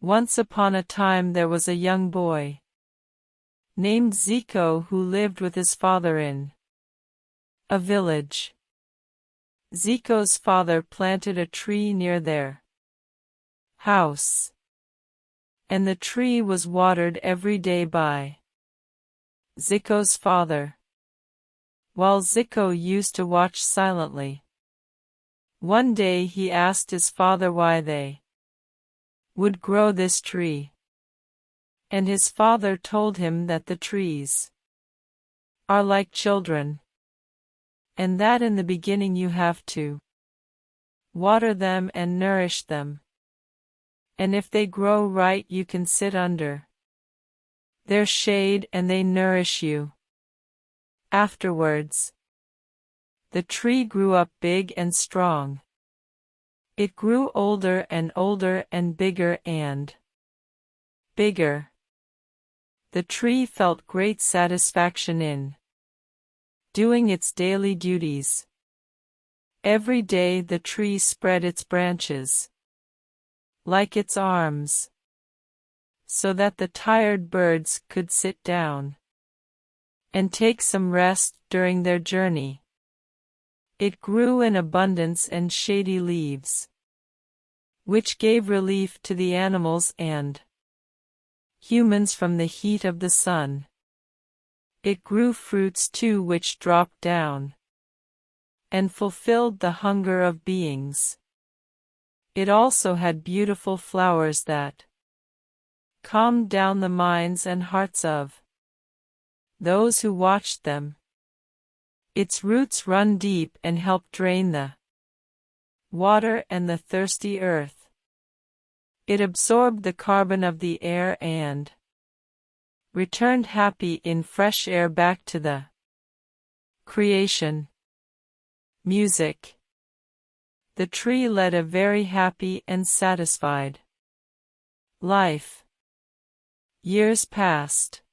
Once upon a time there was a young boy named Zico who lived with his father in a village. Zico's father planted a tree near their house, and the tree was watered every day by Zico's father, while Zico used to watch silently. One day he asked his father why they would grow this tree, and his father told him that the trees are like children, and that in the beginning you have to water them and nourish them, and if they grow right you can sit under their shade and they nourish you. Afterwards, the tree grew up big and strong. It grew older and bigger and bigger. The tree felt great satisfaction in doing its daily duties. Every day the tree spread its branches like its arms, so that the tired birds could sit down and take some rest during their journey. It grew in abundance and shady leaves, which gave relief to the animals and humans from the heat of the sun. It grew fruits too which dropped down and fulfilled the hunger of beings. It also had beautiful flowers that calmed down the minds and hearts of those who watched them. Its roots run deep and help drain the water and the thirsty earth. It absorbed the carbon of the air and returned happy in fresh air back to the creation. Music. The tree led a very happy and satisfied life. Years passed,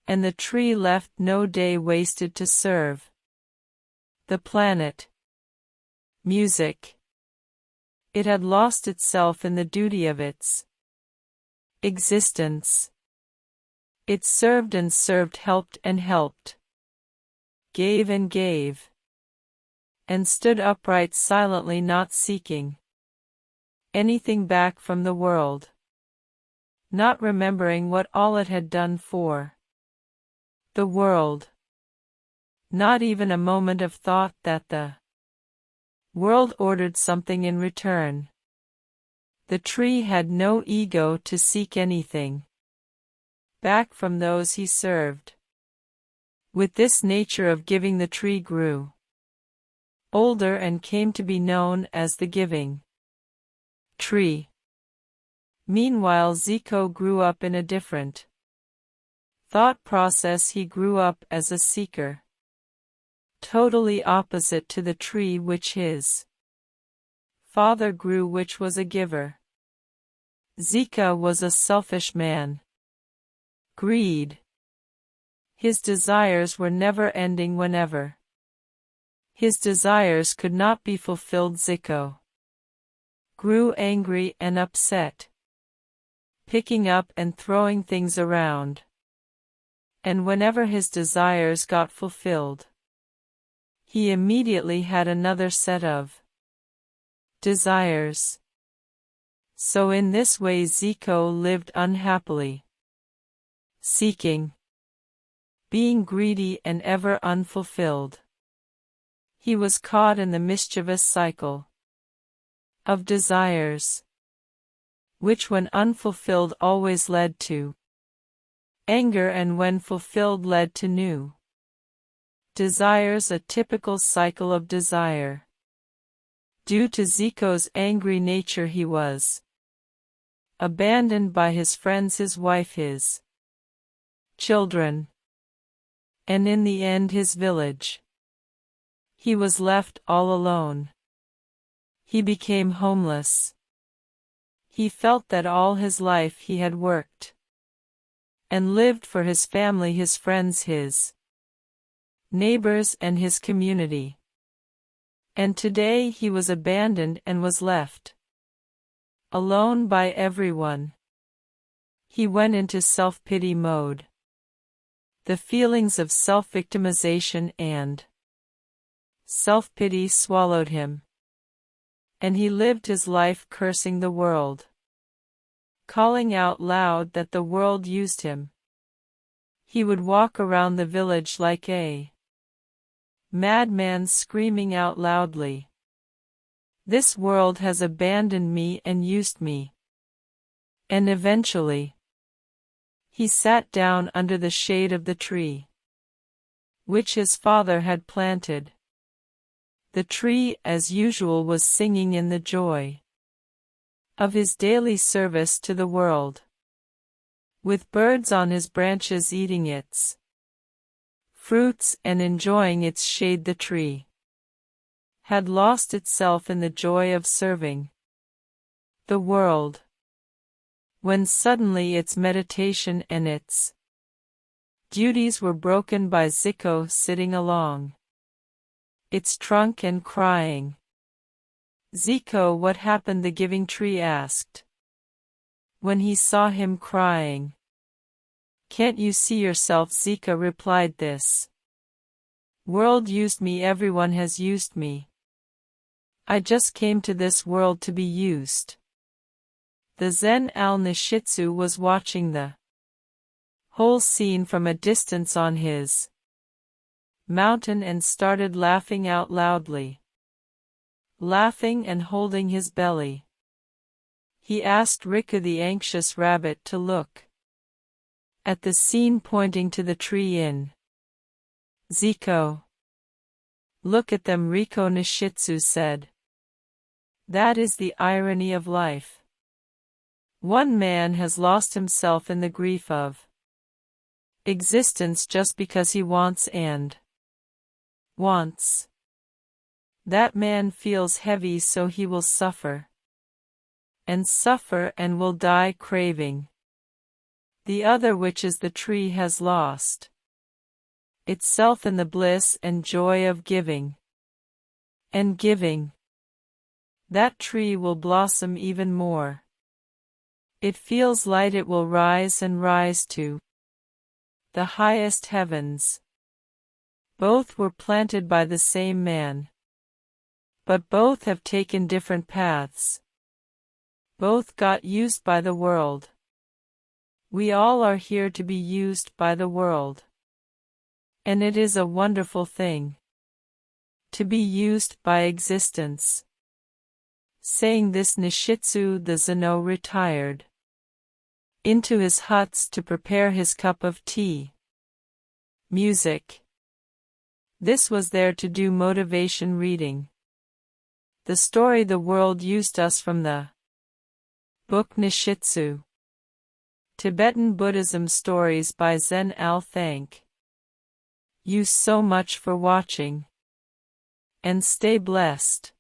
and the tree left no day wasted to serve the planet. Music. It had lost itself in the duty of its existence. It served and served, helped and helped, gave and gave, and stood upright silently, not seeking anything back from the world, not remembering what all it had done for the world. Not even a moment of thought that the world ordered something in return. The tree had no ego to seek anything back from those he served. With this nature of giving, the tree grew older and came to be known as the giving tree. Meanwhile, Zico grew up in a different thought process. He grew up as a seeker, totally opposite to the tree which his father grew, which was a giver. Zico was a selfish man. Greed. His desires were never ending. Whenever his desires could not be fulfilled, Zico grew angry and upset, picking up and throwing things around. And whenever his desires got fulfilled, he immediately had another set of desires. So in this way Zico lived unhappily, seeking, being greedy and ever unfulfilled. He was caught in the mischievous cycle of desires, which when unfulfilled always led to anger, and when fulfilled led to new desires, a typical cycle of desire. Due to Zico's angry nature, he was abandoned by his friends, his wife, his children, and in the end his village. He was left all alone. He became homeless. He felt that all his life he had worked and lived for his family, his friends, his neighbors, and his community. And today he was abandoned and was left Alone by everyone. He went into self-pity mode. The feelings of self-victimization and self-pity swallowed him. And he lived his life cursing the world, calling out loud that the world used him. He would walk around the village like a madman, screaming out loudly, "This world has abandoned me and used me." And eventually, he sat down under the shade of the tree, which his father had planted. The tree, as usual, was singing in the joy of his daily service to the world, with birds on his branches eating its fruits and enjoying its shade. The tree had lost itself in the joy of serving the world, when suddenly its meditation and its duties were broken by Zico sitting along its trunk and crying. "Zico, what happened?" the giving tree asked, when he saw him crying. "Can't you see yourself?" Zico replied. "This world used me, everyone has used me. I just came to this world to be used." The Zen al-Nishitsu was watching the whole scene from a distance on his mountain and started laughing out loudly. Laughing and holding his belly, he asked Riku the anxious rabbit to look at the scene, pointing to the tree in Zico. "Look at them," Riku Nishitsu said. "That is the irony of life. One man has lost himself in the grief of existence just because he wants and wants. That man feels heavy, so he will suffer and will die craving. The other, which is the tree, has lost itself in the bliss and joy of giving. And giving, that tree will blossom even more. It feels light, it will rise and rise to the highest heavens." Both were planted by the same man, but both have taken different paths. Both got used by the world. We all are here to be used by the world. And it is a wonderful thing to be used by existence. Saying this, Nishitsu the Zeno retired into his huts to prepare his cup of tea. Music. This was there to do motivation reading. The story "The World Used Us" from the book Nishitsu. Tibetan Buddhism Stories by Zen Al. Thank you so much for watching, and stay blessed.